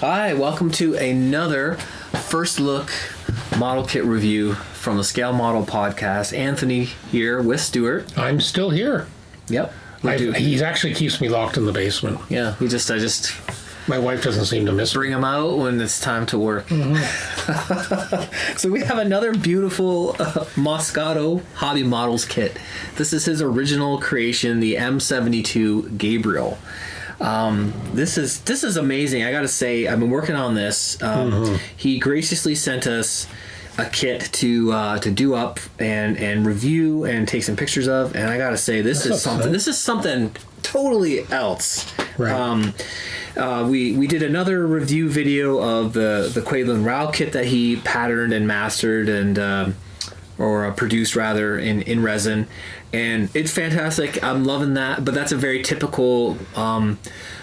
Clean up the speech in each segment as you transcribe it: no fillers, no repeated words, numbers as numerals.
Hi, welcome to another first look model kit review from the Scale Model Podcast. Anthony here with Stuart. I'm still here. Yep. He actually keeps me locked in the basement. Yeah, I just My wife doesn't seem to miss bring him out when it's time to work. Mm-hmm. So we have another beautiful Moscato Hobby Models kit. This is his original creation, the M72 Gabriel. This is amazing. I gotta say, I've been working on this. He graciously sent us a kit to do up and review and take some pictures of, and I gotta say, this is something totally else. Right. We did another review video of the Quaidlin Rao kit that he patterned and mastered and or produced rather in resin, and it's fantastic. I'm loving that, but that's a very typical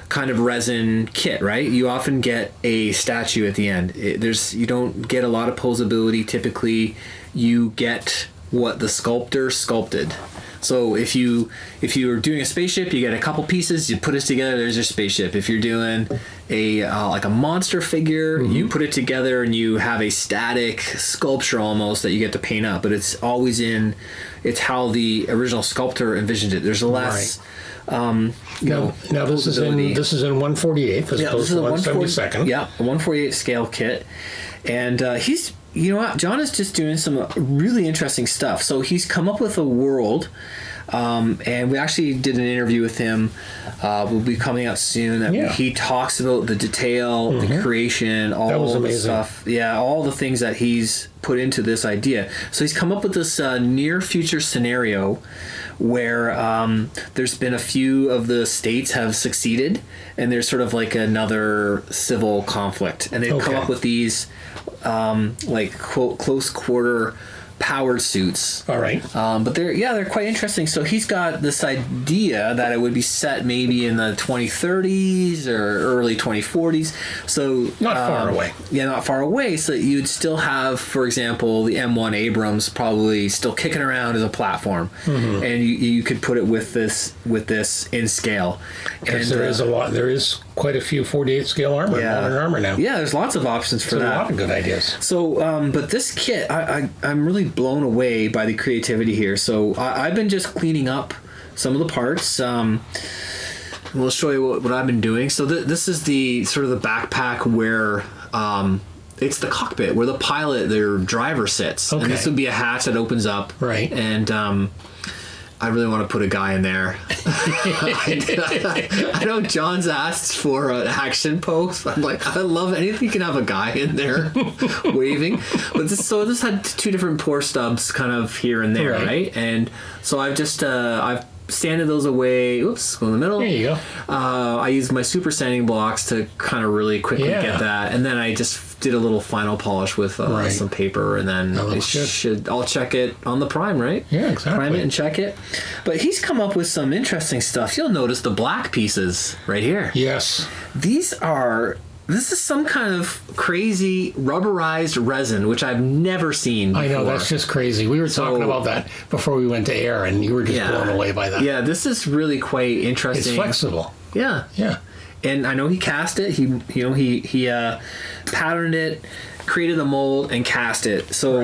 kind of resin kit, right? You often get a statue at the end. You don't get a lot of posability. Typically, you get what the sculptor sculpted. So if you're doing a spaceship, you get a couple pieces, you put it together, there's your spaceship. If you're doing a like a monster figure, you put it together and you have a static sculpture almost that you get to paint up. But it's always it's how the original sculptor envisioned it. There's less now this is in 1/48 as opposed to 1/72. Yeah, a 1/48 scale kit, and he's. You know what? John is just doing some really interesting stuff. So he's come up with a world, and we actually did an interview with him. Will be coming out soon. He talks about the detail, the creation, all the stuff. Yeah, all the things that he's put into this idea. So he's come up with this near future scenario where there's been a few of the states have succeeded, and there's sort of like another civil conflict, and they've come up with these like quote close quarter powered suits. All right. But they're quite interesting. So he's got this idea that it would be set maybe in the 2030s or early 2040s. So not far away. Yeah, not far away. So you'd still have, for example, the M1 Abrams probably still kicking around as a platform, and you could put it with this in scale. Because there is quite a few 48 scale armor, modern armor now. Yeah, there's lots of options for that. A lot of good ideas. So, but this kit, I'm really blown away by the creativity here. So I've been just cleaning up some of the parts. We'll show you what I've been doing. So this is the sort of the backpack where it's the cockpit where the pilot, their driver sits. Okay. And this would be a hatch that opens up. Right. And I really want to put a guy in there. I know John's asked for an action post. I'm like, I love anything can have a guy in there waving. But this had two different pour stubs kind of here and there, right? And so I've just I've sanded those away. Oops, go in the middle. There you go. I used my super sanding blocks to kind of really quickly get that, and then I just did a little final polish with some paper, and then I'll check it on the prime, right? Yeah, exactly. Prime it and check it. But he's come up with some interesting stuff. You'll notice the black pieces right here. Yes. This is some kind of crazy rubberized resin, which I've never seen before. I know, that's just crazy. We were talking about that before we went to air, and you were just blown away by that. Yeah, this is really quite interesting. It's flexible. Yeah. Yeah. And I know he cast it. He patterned it, created the mold, and cast it. So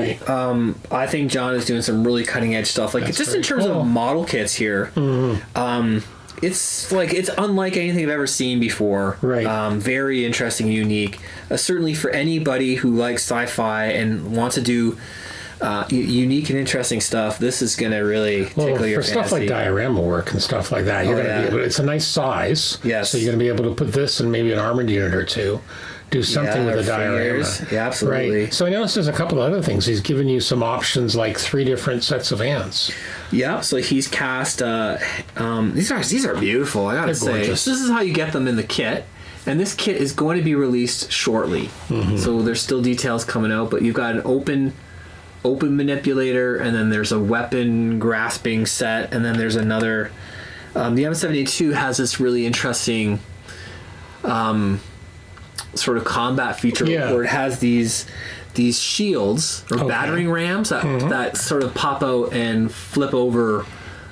I think John is doing some really cutting edge stuff. Like just in terms of model kits here. It's unlike anything I've ever seen before. Right. Very interesting, unique. Certainly for anybody who likes sci-fi and wants to do unique and interesting stuff, this is going to really tickle your fantasy. For stuff like diorama work and stuff like that, you're going to be able. It's a nice size. Yes. So you're going to be able to put this in maybe an armored unit or two. Do something with a diorama. Yeah, absolutely. Right. So I noticed there's a couple of other things. He's given you some options, like 3 different sets of hands. Yeah, so he's cast. These are beautiful. I gotta say, gorgeous. This is how you get them in the kit, and this kit is going to be released shortly. So there's still details coming out, but you've got an open manipulator, and then there's a weapon grasping set, and then there's another. The M72 has this really interesting sort of combat feature where it has these shields or battering rams that sort of pop out and flip over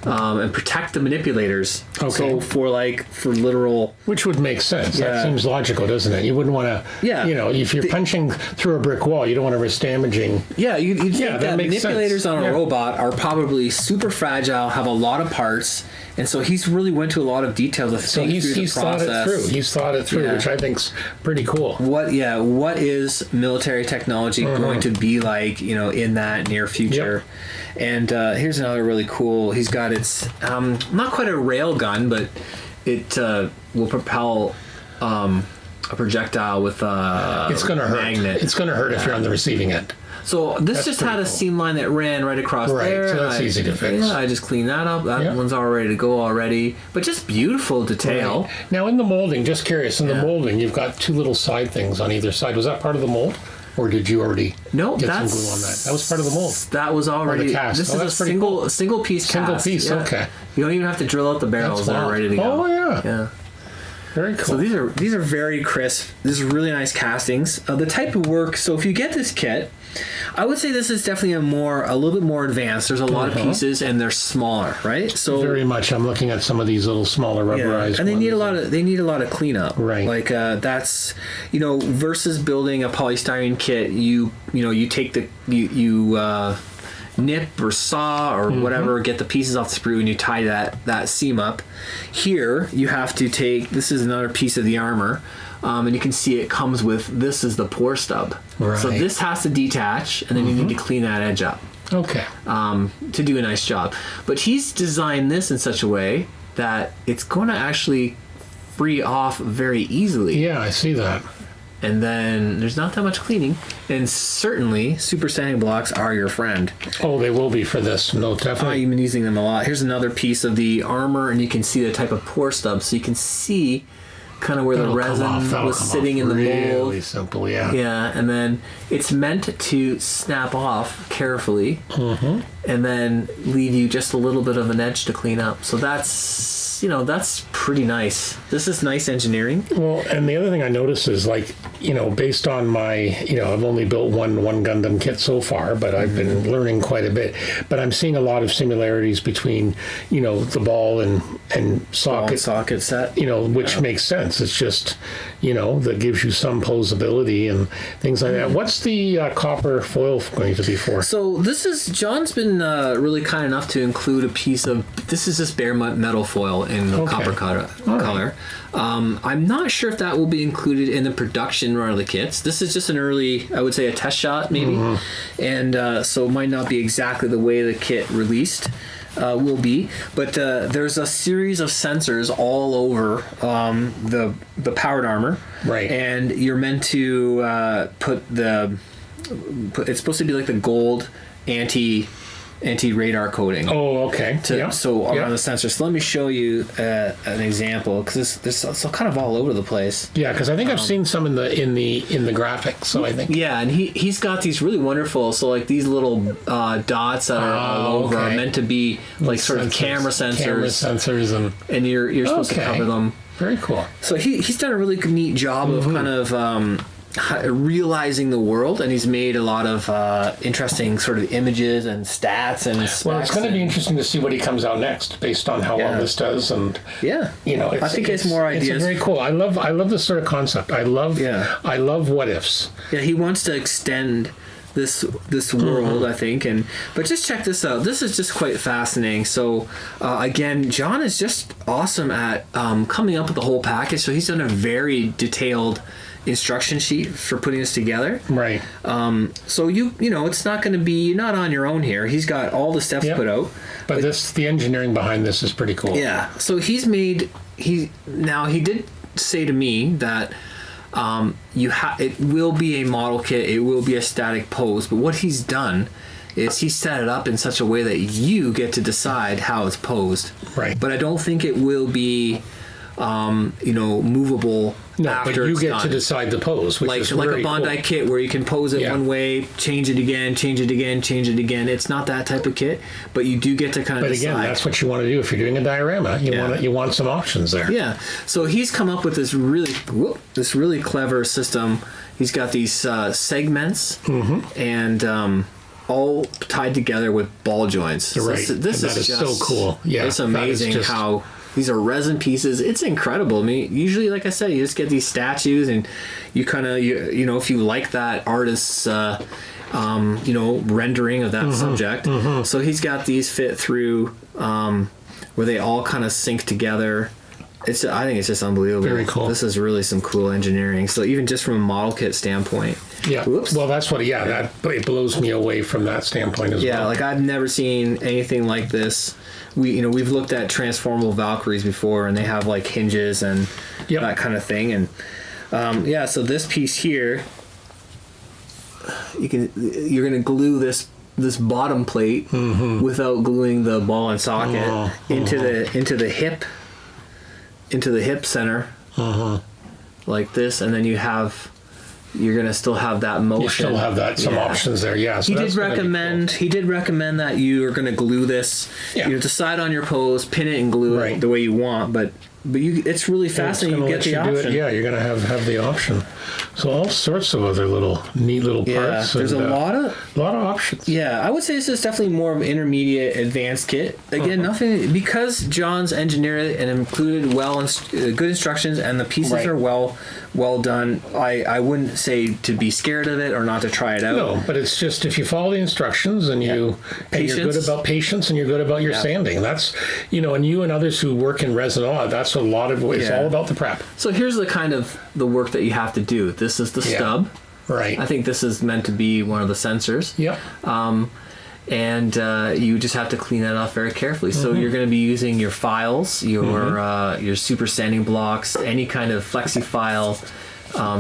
and protect the manipulators. Okay. So for literal, which would make sense. Yeah. That seems logical, doesn't it? You wouldn't want to. Yeah. If you're punching through a brick wall, you don't want to risk damaging. Yeah, you'd think that manipulators sense. on a robot are probably super fragile, have a lot of parts, and so he's really went to a lot of detail to think through the process. Thought it through. He's thought it through, which I think's pretty cool. What is military technology going to be like, in that near future? Yep. And here's another really cool. He's got not quite a railgun, but it will propel a projectile with a it's going to hurt. Magnet. It's going to hurt if you're on the receiving end. So this just had a seam line that ran right across there. So that's easy to fix. Yeah, I just cleaned that up. That one's all ready to go already. But just beautiful detail. Right. Now in the molding, just curious, the molding, you've got two little side things on either side. Was that part of the mold? Or did you already get some glue on that? That was part of the mold. That was already. The cast. This is a single piece cast. Single piece, okay. You don't even have to drill out the barrels that are ready to go. Oh, yeah. Yeah. Very cool. So these are very crisp. These are really nice castings. The type of work. So if you get this kit, I would say this is definitely a little bit more advanced. There's a lot of pieces and they're smaller, right? So very much. I'm looking at some of these little smaller rubberized. And they need a lot of cleanup. Right. Like that's versus building a polystyrene kit. You take you nip or saw or whatever, get the pieces off the sprue and you tie that seam up. Here you have to take, this is another piece of the armor, and you can see it comes with, this is the pour stub. Right. So this has to detach and then you need to clean that edge up. Okay. To do a nice job. But he's designed this in such a way that it's going to actually free off very easily. Yeah, I see that. And then there's not that much cleaning. And certainly, super sanding blocks are your friend. Oh, they will be for this. No, definitely. I've been using them a lot. Here's another piece of the armor, and you can see the type of pour stub. So you can see kind of where the resin was sitting in the mold. Really simple, yeah. Yeah, and then it's meant to snap off carefully and then leave you just a little bit of an edge to clean up. So that's pretty nice. This is nice engineering. Well, and the other thing I noticed is based on my, I've only built one Gundam kit so far, but I've been learning quite a bit. But I'm seeing a lot of similarities between, the ball and socket set, which makes sense. It's just, that gives you some posability and things like that. What's the copper foil going to be for? So John's been really kind enough to include a piece of, this is just bare metal foil in the copper color. Right. I'm not sure if that will be included in the production run of the kits. This is just an early, I would say, a test shot maybe, and so it might not be exactly the way the kit released will be. But there's a series of sensors all over the powered armor, right? And you're meant to it's supposed to be like the gold anti-radar coating. Oh, okay. Around the sensor. So let me show you an example, because this is kind of all over the place. Yeah, because I think I've seen some in the graphics. So I think. Yeah, and he's got these really wonderful. So like these little dots that are all over are meant to be like sort of camera sensors. And you're supposed to cover them. Very cool. So he's done a really neat job of kind of realizing the world, and he's made a lot of interesting sort of images and stats and specs. Well, it's going to be interesting to see what he comes out next based on how well this does, and I think it's more ideas. It's very cool. I love this sort of concept. I love what ifs. Yeah, he wants to extend this world, I think, but just check this out. This is just quite fascinating. So again, John is just awesome at coming up with the whole package. So he's done a very detailed instruction sheet for putting this together. Right. So it's not going to be, you're not on your own here. He's got all the steps put out. But the engineering behind this is pretty cool. Yeah. So he did say to me that it will be a model kit, it will be a static pose, but what he's done is he set it up in such a way that you get to decide how it's posed. Right. But I don't think it will be movable. No, but you get to decide the pose, which is like a Bondi kit where you can pose it one way, change it again, change it again, change it again. It's not that type of kit, but you do get to kind of decide. But again, that's what you want to do if you're doing a diorama. You want some options there. Yeah. So he's come up with this really clever system. He's got these segments, and all tied together with ball joints. Right. This is just so cool. Yeah, it's amazing how these are resin pieces. It's incredible. I mean, usually, like I said, you just get these statues, and you kind of you know, if you like that artist's you know, rendering of that subject. So he's got these fit through where they all kind of sync together. I think it's just unbelievable. Very cool. This is really some cool engineering. So even just from a model kit standpoint. Yeah. Whoops. Well, that's what. Yeah, that it blows me away from that standpoint as well. Yeah, like I've never seen anything like this. We've looked at transformable Valkyries before, and they have like hinges and that kind of thing. And so this piece here, you're gonna glue this bottom plate without gluing the ball and socket into the hip center like this, and then you're gonna still have that motion. You still have that some options there. Yeah. So he did recommend that you are gonna glue this. Yeah. You decide on your pose, pin it, and glue it the way you want. But it's really fascinating. You get the option. Yeah, you're gonna have the option. So all sorts of other neat little parts. There's a lot of options. Yeah, I would say this is definitely more of an intermediate advanced kit. Again, nothing, because John's engineered it and included good instructions, and the pieces are well done. I wouldn't say to be scared of it or not to try it out. No, but it's just if you follow the instructions and you're good about patience and you're good about your sanding. That's and you and others who work in resin, that's a lot of it's all about the prep. So here's the work that you have to do. This is the stub. Right. I think this is meant to be one of the sensors. Yep. And you just have to clean that off very carefully. So you're going to be using your files, your super sanding blocks, any kind of flexi file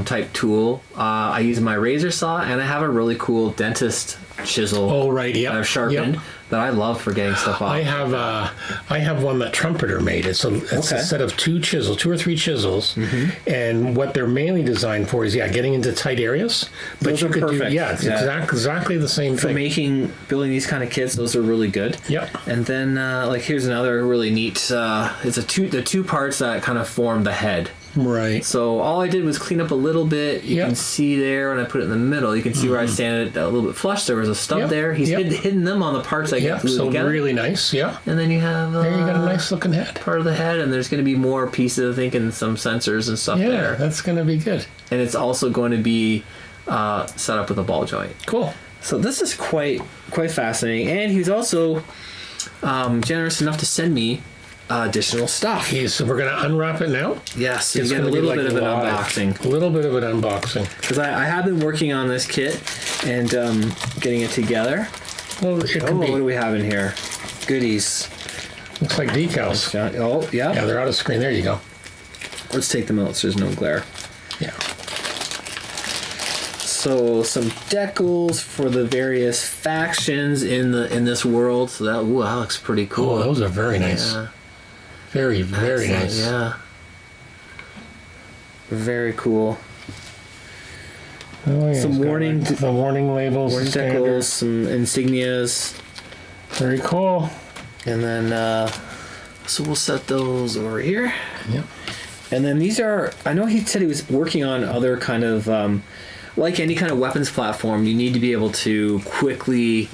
type tool. I use my razor saw, and I have a really cool dentist chisel. Oh, right. Yeah. That I've sharpened that I love for getting stuff off. I have one that Trumpeter made. It's a set of two or three chisels, and what they're mainly designed for is getting into tight areas. But those are perfect. It's exactly the same thing. For building these kind of kits, those are really good. Yep. And then here's another really neat. It's the two parts that kind of form the head. Right. So all I did was clean up a little bit. You can see there when I put it in the middle. You can see where I sanded it a little bit flush. There was a stub there. He's hidden them on the parts I get glued together. Really nice. Yeah. And then you have there you got a nice looking head. Part of the head, and there's going to be more pieces, I think, and some sensors and stuff there. Yeah, that's going to be good. And it's also going to be set up with a ball joint. Cool. So this is quite fascinating. And he's also generous enough to send me additional stuff. So we're going to unwrap it now? Yes, you get a little bit of an unboxing. A little bit of an unboxing. Because I have been working on this kit and getting it together. Well, what do we have in here? Goodies. Looks like decals. Oh, yeah. Yeah, they're out of screen. There you go. Let's take them out so there's no glare. Yeah. So some decals for the various factions in this world. So that looks pretty cool. Oh, those are very nice. Yeah. Very, very nice. Yeah. Very cool. Oh, yeah, some warning labels. Warning decals, some insignias. Very cool. And then, so we'll set those over here. Yep. And then these are, I know he said he was working on other kind of, like any kind of weapons platform, you need to be able to quickly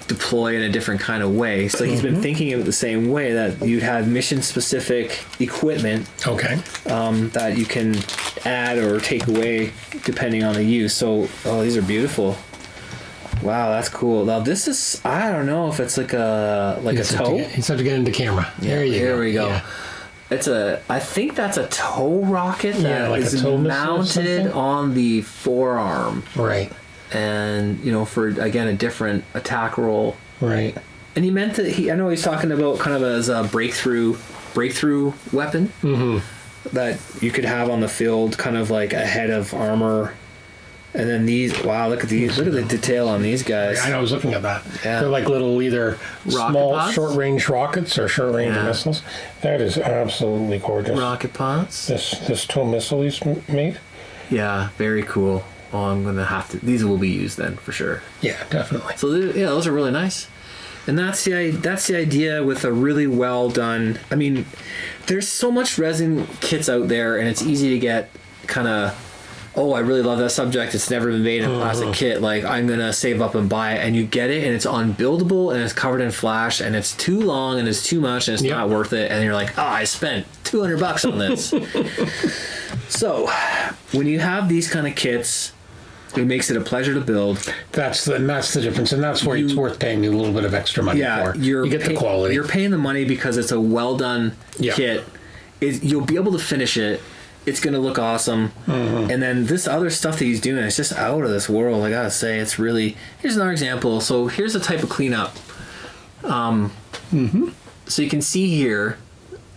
deploy in a different kind of way. So he's been thinking of it the same way, that you'd have mission-specific equipment that you can add or take away depending on the use. So, these are beautiful. Wow, that's cool. Now this is, I don't know if it's like a toe. You just have to get into camera. Yeah, there we go. Yeah. I think that's a toe rocket that is mounted on the forearm. Right. And, for, again, a different attack roll. Right. And he meant that I know he's talking about kind of as a breakthrough weapon that you could have on the field, kind of like a head of armor. And then these, wow, look at these. Look at the detail on these guys. I know, I was looking at that. Yeah. They're like little either small short-range rockets or short-range missiles. That is absolutely gorgeous. Rocket pods. This toe missile he's made. Yeah, very cool. Oh, I'm going to have to... These will be used then, for sure. Yeah, definitely. So, those are really nice. And that's the idea with a really well done... I mean, there's so much resin kits out there, and it's easy to get kind of oh, I really love that subject. It's never been made in a plastic kit. Like, I'm going to save up and buy it. And you get it, and it's unbuildable, and it's covered in flash, and it's too long, and it's too much, and it's not worth it. And you're like, oh, I spent $200 on this. So, when you have these kind of kits, it makes it a pleasure to build. That's the difference, and that's where it's worth paying you a little bit of extra money for. You get the quality. You're paying the money because it's a well-done kit. You'll be able to finish it. It's going to look awesome. And then this other stuff that he's doing is just out of this world. I got to say, it's really... Here's another example. So here's the type of cleanup. So you can see here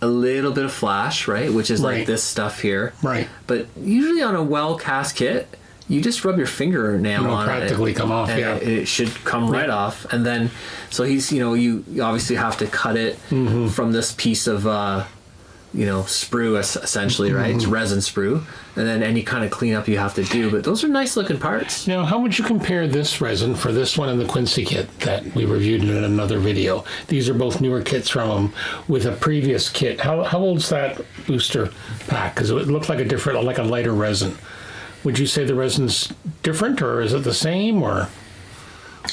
a little bit of flash, right? Which is like this stuff here. Right. But usually on a well-cast kit, you just rub your fingernail on it. It'll practically come off, and it should come right off. And then, so he's, you obviously have to cut it from this piece of, sprue essentially, right? It's resin sprue. And then any kind of cleanup you have to do. But those are nice looking parts. Now, how would you compare this resin for this one and the Quincy kit that we reviewed in another video? These are both newer kits from him with a previous kit. How old's that booster pack? Because it looked like like a lighter resin. Would you say the resin's different, or is it the same, or?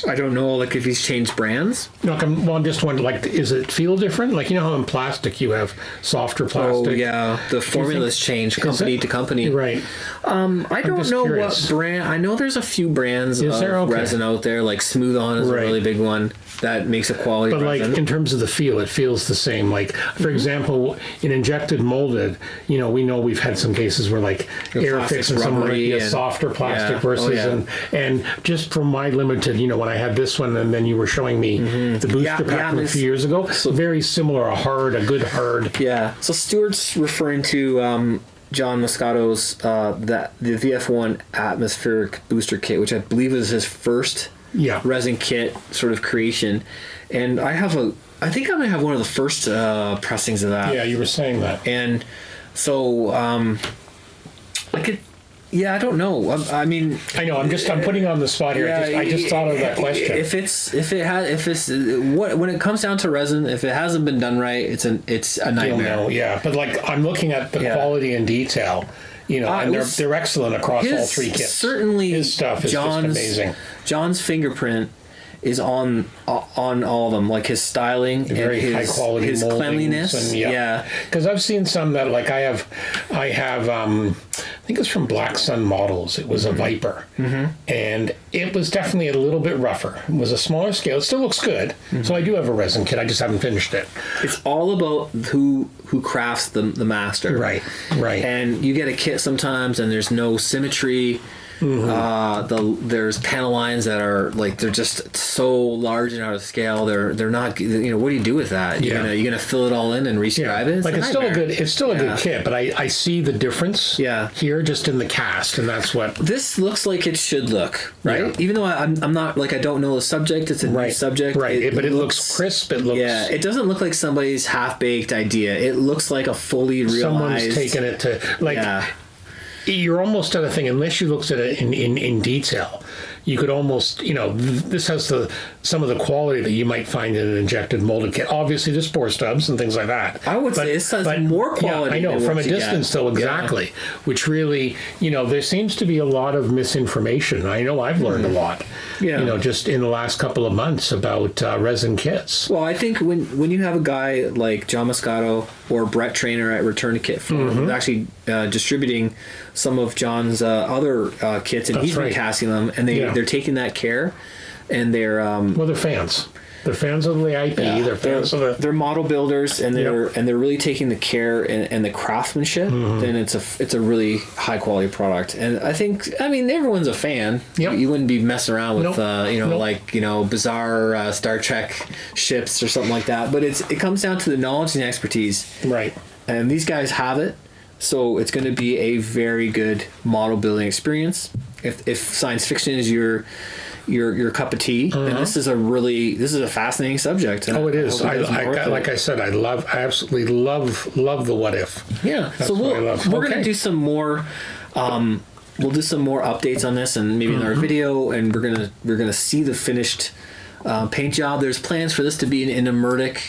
I don't know, like if he's changed brands. No, I'm just wondering, like, does it feel different? Like, how in plastic you have softer plastic? Oh, yeah. The formulas change company to company. Right. I don't know what brand. I know there's a few brands of resin out there, like Smooth On is a really big one that makes a quality resin. But, like, in terms of the feel, it feels the same. Like, for example, in injected molded, we know we've had some cases where, like, Airfix and some softer plastic versus, and just from my limited, when I had this one, and then you were showing me the booster pack from a few years ago. So very similar, a good hard. Yeah. So Stuart's referring to John Moscato's the VF1 atmospheric booster kit, which I believe is his first resin kit sort of creation. And I think I might have one of the first pressings of that. Yeah, you were saying that. And so I don't know. I mean, I know. I'm putting on the spot here. I just thought of that question. When it comes down to resin, if it hasn't been done right, it's a nightmare. But like I'm looking at the quality and detail, and they're excellent across all three kits. Certainly, his stuff is just amazing. John's fingerprint is on all of them, like his styling, very and high quality, his cleanliness. And, because I've seen some that like I have. I think it's from Black Sun Models. It was a Viper, and it was definitely a little bit rougher. It was a smaller scale. It still looks good. So I do have a resin kit. I just haven't finished it. It's all about who crafts the master. Right. And you get a kit sometimes, and there's no symmetry. There's panel lines that are like they're just so large and out of scale. They're not. What do you do with that? You're gonna fill it all in and rescribe it. Like it's still a good kit, but I see the difference. Here just in the cast, and that's what this looks like. It should look right. Even though I'm not like I don't know the subject. It's a new subject. Right. But it looks crisp. It looks. Yeah. It doesn't look like somebody's half baked idea. It looks like a fully realized. Someone's taken it to like. Yeah. You're almost at a thing, unless you looked at it in detail, you could almost, this has some of the quality that you might find in an injected molded kit. Obviously, there's spore stubs and things like that. I would say this has more quality. Yeah, I know, from a distance, though, exactly. Yeah. Which really, there seems to be a lot of misinformation. I know I've learned a lot, just in the last couple of months about resin kits. Well, I think when you have a guy like John Moscato or Brett Trainer at Return to Kit Farm, who's actually distributing some of John's other kits, and he's been casting them, and they're taking that care, and they're they're fans. They're fans of the IP. Yeah, they're fans of the. They're model builders, and they're really taking the care and the craftsmanship. Then it's a really high quality product. And I think everyone's a fan. Yep. You wouldn't be messing around with bizarre Star Trek ships or something like that. But it comes down to the knowledge and expertise. Right. And these guys have it. So it's going to be a very good model building experience. If science fiction is your cup of tea, then this is a fascinating subject. It is. Like I said, I absolutely love the what if. Yeah. That's what I love. We're going to do some more. We'll do some more updates on this, and maybe in our video, and we're gonna see the finished paint job. There's plans for this to be in a Murdoch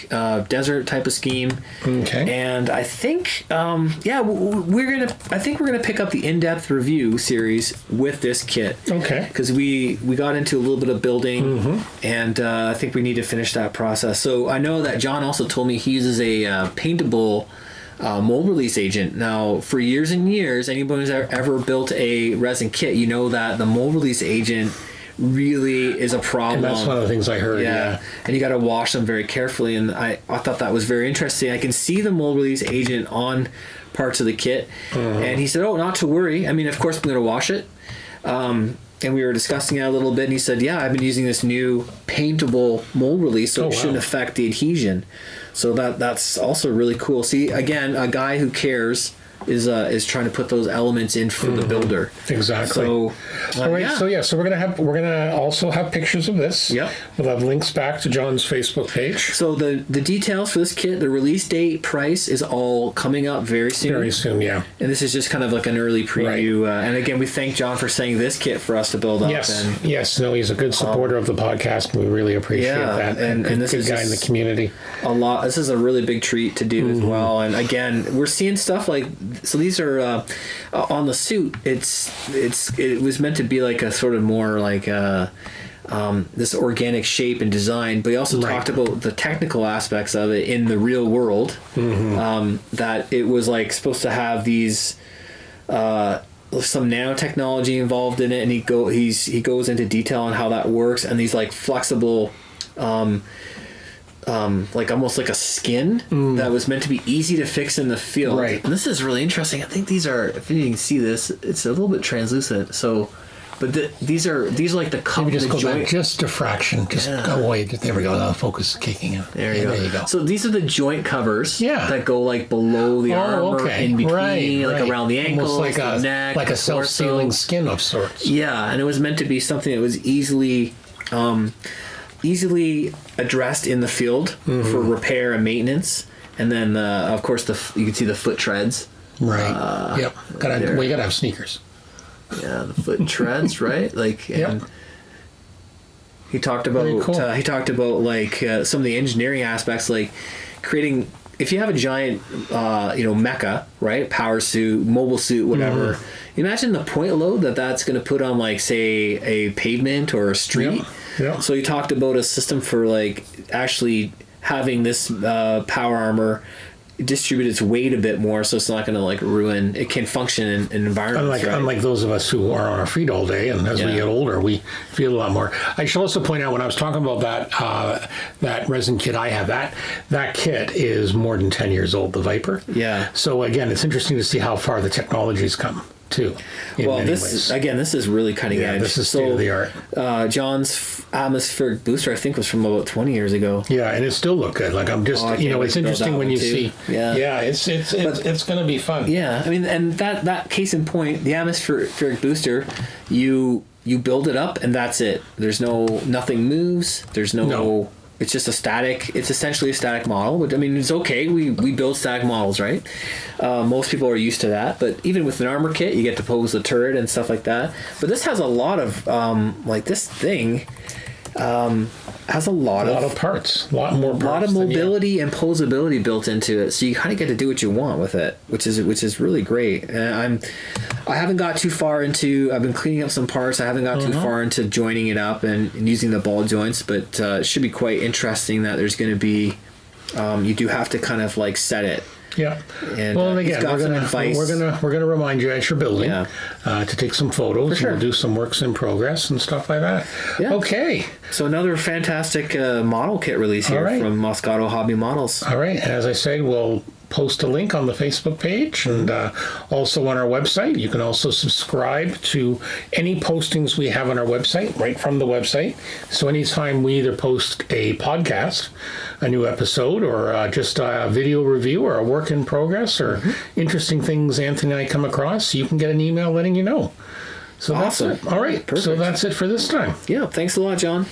desert type of scheme. Okay. And I think, we're gonna pick up the in-depth review series with this kit. Okay. Because we got into a little bit of building, and I think we need to finish that process. So I know that John also told me he uses a paintable mold release agent. Now, for years and years, anybody who's ever built a resin kit, you know that the mold release agent really is a problem. And that's one of the things I heard. Yeah. And you got to wash them very carefully. And I thought that was very interesting. I can see the mold release agent on parts of the kit. And he said, "Oh, not to worry. I mean, of course, I'm going to wash it." And we were discussing it a little bit. And he said, "Yeah, I've been using this new paintable mold release, so it shouldn't affect the adhesion." So that's also really cool. See, again, a guy who cares is trying to put those elements in for the builder. Exactly. So, all right. Yeah. So we're gonna also have pictures of this. Yep. We'll have links back to John's Facebook page. So the details for this kit, the release date, price is all coming up very soon. Very soon, yeah. And this is just kind of like an early preview. Right. And again, we thank John for saying this kit for us to build up. Yes. No, he's a good supporter of the podcast, and we really appreciate that. And this good is guy in the community. A lot. This is a really big treat to do as well. And again, we're seeing stuff like, so these are on the suit. It was meant to be like a sort of more like this organic shape and design, but he also talked about the technical aspects of it in the real world. That it was like supposed to have these some nanotechnology involved in it, and he goes into detail on how that works, and these like flexible like almost like a skin that was meant to be easy to fix in the field. Right. And this is really interesting. I think these are, if you can see this, it's a little bit translucent. So, but these are like the Maybe just the go joint. back just a fraction. Just go away. There we go. The focus is kicking in. There you go. So these are the joint covers that go like below the armor, in between, like around the ankles, almost like the neck, like a self-sealing skin of sorts. Yeah, and it was meant to be something that was easily addressed in the field for repair and maintenance. And then, of course, you can see the foot treads. Right. Yep. You gotta have sneakers. Yeah, the foot treads, right? Like, and he talked about like some of the engineering aspects, like creating. If you have a giant, mecha, right, power suit, mobile suit, whatever. Imagine the point load that's going to put on, like, say, a pavement or a street. Yeah. So he talked about a system for like actually having this power armor distribute its weight a bit more, so it's not going to like ruin. It can function in environments. Unlike those of us who are on our feet all day, and as we get older, we feel a lot more. I should also point out, when I was talking about that resin kit I have, that kit is more than 10 years old, the Viper. Yeah. So again, it's interesting to see how far the technology's come too. This is really cutting edge. This is state of the art. John's atmospheric booster, I think, was from about 20 years ago. Yeah, and it still looked good. Like, I'm just, it's interesting when you see. Yeah, it's going to be fun. Yeah, I mean, and that case in point, the atmospheric booster, you build it up and that's it. There's nothing moves. There's no. It's just it's essentially a static model, but I mean, it's okay. We build static models, right? Most people are used to that, but even with an armor kit, you get to pose the turret and stuff like that. But this has a lot of, this thing has a lot of parts, a lot more parts. A lot of mobility and posability built into it, so you kind of get to do what you want with it, which is really great. And I haven't got too far into. I've been cleaning up some parts. I haven't got too far into joining it up and using the ball joints, but it should be quite interesting. That there's going to be, you do have to kind of like set it. Yeah. And, well, and again, we're gonna remind you as you're building to take some photos. Sure. And we'll do some works in progress and stuff like that. Yeah. Okay. So another fantastic model kit release here from Moscato Hobby Models. All right. And as I said, we'll post a link on the Facebook page and also on our website. You can also subscribe to any postings we have on our website, right from the website. So anytime we either post a podcast, a new episode, or just a video review or a work in progress or interesting things Anthony and I come across, you can get an email letting you know. So awesome. That's it. All right. Perfect. So that's it for this time. Yeah. Thanks a lot, John.